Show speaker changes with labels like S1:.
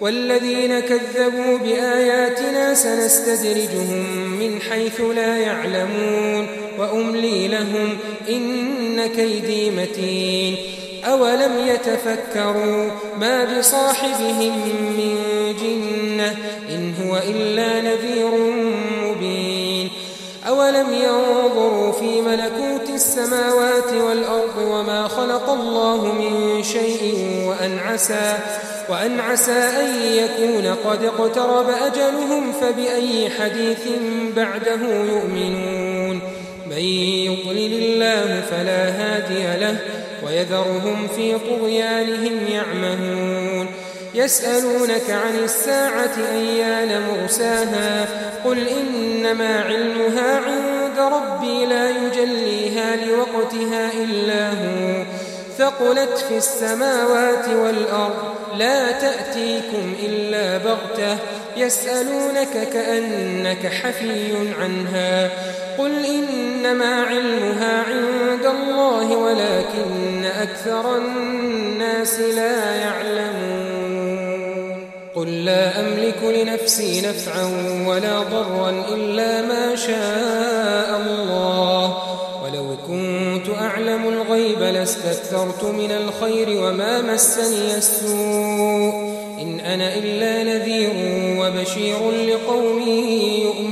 S1: والذين كذبوا بآياتنا سنستدرجهم من حيث لا يعلمون وأملي لهم إن كيدي متين أولم يتفكروا ما بصاحبهم من جنة إن هو إلا نذير مبين أولم ينظروا في ملكوت السماوات والأرض وما خلق الله من شيء وأن عسى أن يكون قد اقترب أجلهم فبأي حديث بعده يؤمنون من يضلل الله فلا هادي له ويذرهم في طغيانهم يعمهون يسألونك عن الساعة أيان مرساها قل إنما علمها عند ربي لا يجليها لوقتها إلا هو ثقلت في السماوات والأرض لا تأتيكم إلا بغتة يسألونك كأنك حفي عنها قل إنما علمها عند الله ولكن أكثر الناس لا يعلمون قل لا أملك لنفسي نفعا ولا ضرا إلا ما شاء الله ولو كنت أعلم الغيب لاستكثرت من الخير وما مسني السوء إن أنا إلا نذير وبشير لقوم يؤمنون